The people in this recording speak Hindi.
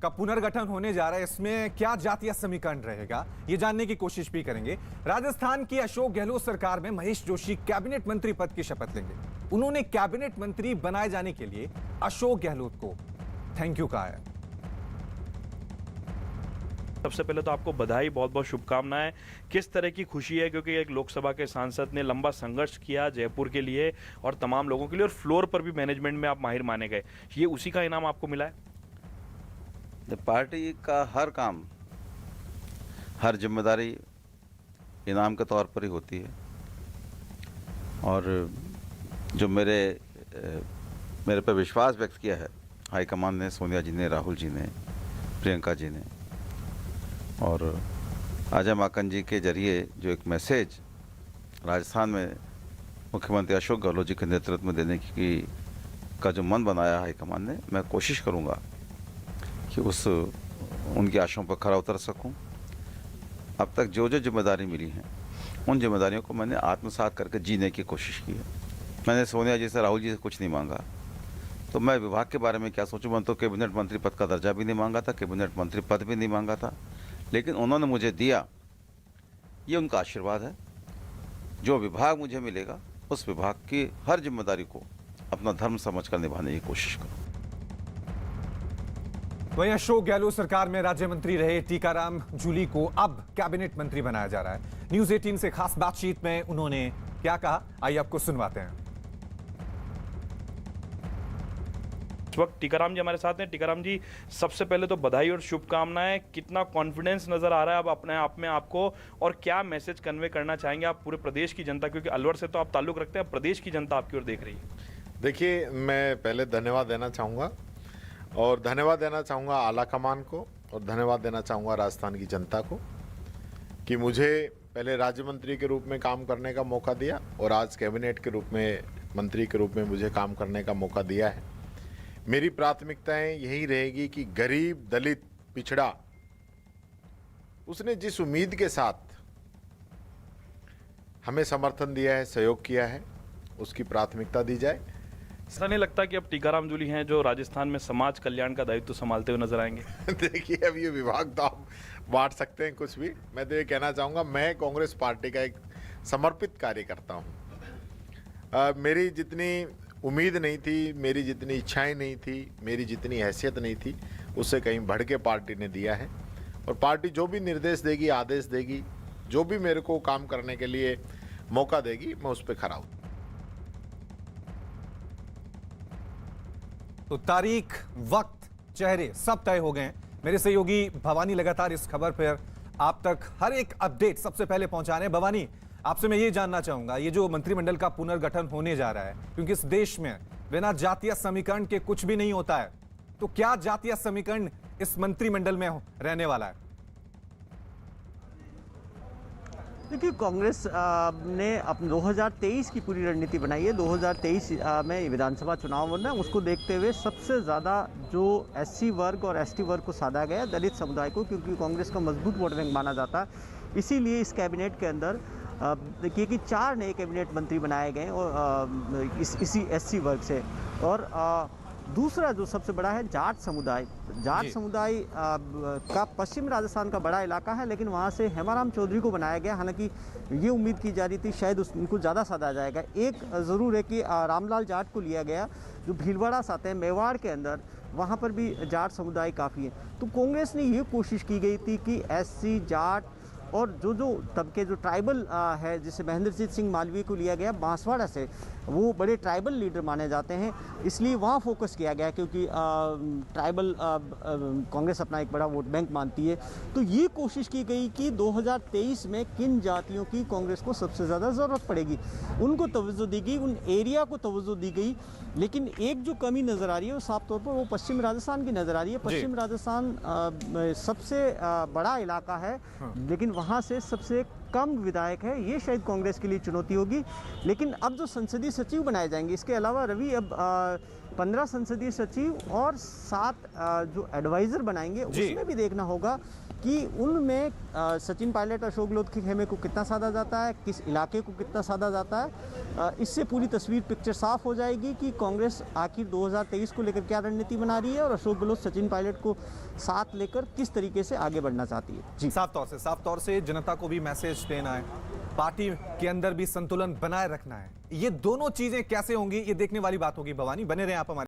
का पुनर्गठन होने जा रहा है, इसमें क्या जातीय समीकरण रहेगा ये जानने की कोशिश भी करेंगे। राजस्थान की अशोक गहलोत सरकार में महेश जोशी कैबिनेट मंत्री पद की शपथ लेंगे। उन्होंने कैबिनेट मंत्री बनाए जाने के लिए अशोक गहलोत को थैंक यू कहा है। सबसे पहले तो आपको बधाई, बहुत बहुत शुभकामनाएं। किस तरह की खुशी है, क्योंकि एक लोकसभा के सांसद ने लंबा संघर्ष किया जयपुर के लिए और तमाम लोगों के लिए, और फ्लोर पर भी मैनेजमेंट में आप माहिर माने गए। ये उसी का इनाम आपको मिला है? पार्टी का हर काम, हर जिम्मेदारी इनाम के तौर पर ही होती है। और जो मेरे पे विश्वास व्यक्त किया है हाईकमान ने, सोनिया जी ने, राहुल जी ने, प्रियंका जी ने, और अजय माकन जी के जरिए जो एक मैसेज राजस्थान में मुख्यमंत्री अशोक गहलोत जी के नेतृत्व में देने की का जो मन बनाया हाईकमान ने, मैं कोशिश करूंगा कि उनकी आशाओं पर खरा उतर सकूं। अब तक जो जो जिम्मेदारी मिली हैं उन जिम्मेदारियों को मैंने आत्मसात करके जीने की कोशिश की है। मैंने सोनिया जी से, राहुल जी से कुछ नहीं मांगा। तो मैं विभाग के बारे में क्या सोचूं? मैं तो कैबिनेट मंत्री पद का दर्जा भी नहीं मांगा था, कैबिनेट मंत्री पद भी नहीं मांगा था, लेकिन उन्होंने मुझे दिया। ये उनका आशीर्वाद है। जो विभाग मुझे मिलेगा उस विभाग की हर जिम्मेदारी को अपना धर्म समझकर निभाने की कोशिश करूँ। वहीं अशोक गहलोत सरकार में राज्य मंत्री रहे टीकाराम जूली को अब कैबिनेट मंत्री बनाया जा रहा है। न्यूज 18 से खास बातचीत में उन्होंने क्या कहा, आइए आपको सुनवाते हैं। इस वक्त टीकाराम जी हमारे साथ हैं। टीकाराम जी, सबसे पहले तो बधाई और शुभकामनाएं। कितना कॉन्फिडेंस नजर आ रहा है अब अपने आप में आपको, और क्या मैसेज कन्वे करना चाहेंगे आप पूरे प्रदेश की जनता, क्योंकि अलवर से तो आप ताल्लुक रखते हैं, प्रदेश की जनता आपकी ओर देख रही है। देखिए, मैं पहले धन्यवाद देना चाहूँगा, और धन्यवाद देना चाहूँगा आला कमान को, और धन्यवाद देना चाहूँगा राजस्थान की जनता को कि मुझे पहले राज्य मंत्री के रूप में काम करने का मौका दिया, और आज कैबिनेट के रूप में मंत्री के रूप में मुझे काम करने का मौका दिया है। मेरी प्राथमिकताएं यही रहेगी कि गरीब, दलित, पिछड़ा, उसने जिस उम्मीद के साथ हमें समर्थन दिया है, सहयोग किया है, उसकी प्राथमिकता दी जाए। ऐसा नहीं लगता कि अब टीकाराम जूली हैं जो राजस्थान में समाज कल्याण का दायित्व संभालते हुए नजर आएंगे? देखिए, अब ये विभाग तो आप बांट सकते हैं कुछ भी। मैं तो ये कहना चाहूँगा, मैं कांग्रेस पार्टी का एक समर्पित कार्यकर्ता हूँ। मेरी जितनी उम्मीद नहीं थी, मेरी जितनी इच्छाएं नहीं थी, मेरी जितनी हैसियत नहीं थी, उससे कहीं बढ़ के पार्टी ने दिया है। और पार्टी जो भी निर्देश देगी, आदेश देगी, जो भी मेरे को काम करने के लिए मौका देगी, मैं उस पर खरा हूँ। तो तारीख, वक्त, चेहरे सब तय हो गए हैं। मेरे सहयोगी भवानी लगातार इस खबर पर आप तक हर एक अपडेट सबसे पहले पहुंचा रहे हैं। भवानी, आपसे मैं ये जानना चाहूंगा, ये जो मंत्रिमंडल का पुनर्गठन होने जा रहा है, क्योंकि इस देश में बिना जातीय समीकरण के कुछ भी नहीं होता है, तो क्या जातीय समीकरण इस मंत्रिमंडल में रहने वाला है? देखिए, कांग्रेस ने अपने 2023 की पूरी रणनीति बनाई है। 2023 में विधानसभा चुनाव होना है, उसको देखते हुए सबसे ज़्यादा जो एससी वर्ग और एसटी वर्ग को साधा गया, दलित समुदाय को, क्योंकि कांग्रेस का मजबूत वोट बैंक माना जाता है। इसीलिए इस कैबिनेट के अंदर देखिए कि 4 नए कैबिनेट मंत्री बनाए गए और इसी एससी वर्ग से। और दूसरा जो सबसे बड़ा है जाट समुदाय। जाट समुदाय का पश्चिम राजस्थान का बड़ा इलाका है, लेकिन वहाँ से हेमाराम चौधरी को बनाया गया। हालांकि ये उम्मीद की जा रही थी शायद उनको ज़्यादा साधा जाएगा। एक ज़रूर है कि रामलाल जाट को लिया गया, जो भीलवाड़ा से आते हैं, मेवाड़ के अंदर, वहाँ पर भी जाट समुदाय काफ़ी है। तो कांग्रेस ने ये कोशिश की गई थी कि एससी, जाट और जो तबके जो ट्राइबल है, जैसे महेंद्रजीत सिंह मालवीय को लिया गया बांसवाड़ा से, वो बड़े ट्राइबल लीडर माने जाते हैं, इसलिए वहाँ फोकस किया गया, क्योंकि ट्राइबल कांग्रेस अपना एक बड़ा वोट बैंक मानती है। तो ये कोशिश की गई कि 2023 में किन जातियों की कांग्रेस को सबसे ज़्यादा ज़रूरत पड़ेगी, उनको तवज्जो दी गई, उन एरिया को तवज्जो दी गई। लेकिन एक जो कमी नज़र आ रही है वो साफ तौर पर वो पश्चिम राजस्थान की नज़र आ रही है। पश्चिम राजस्थान सबसे बड़ा इलाका है, लेकिन वहाँ से सबसे कम विधायक है। ये शायद कांग्रेस के लिए चुनौती होगी। लेकिन अब जो संसदीय सचिव बनाए जाएंगे, इसके अलावा रवि अब 15 संसदीय सचिव और 7 जो एडवाइज़र बनाएंगे, उसमें भी देखना होगा कि उनमें सचिन पायलट, अशोक गहलोत के खेमे को कितना साधा जाता है, किस इलाके को कितना साधा जाता है। इससे पूरी तस्वीर पिक्चर साफ हो जाएगी कि कांग्रेस आखिर 2023 को लेकर क्या रणनीति बना रही है और अशोक गहलोत सचिन पायलट को साथ लेकर किस तरीके से आगे बढ़ना चाहती है। जी, साफ तौर से जनता को भी मैसेज देना है, पार्टी के अंदर भी संतुलन बनाए रखना है। ये दोनों चीजें कैसे होंगी, ये देखने वाली बात होगी। भवानी, बने रहे आप हमारे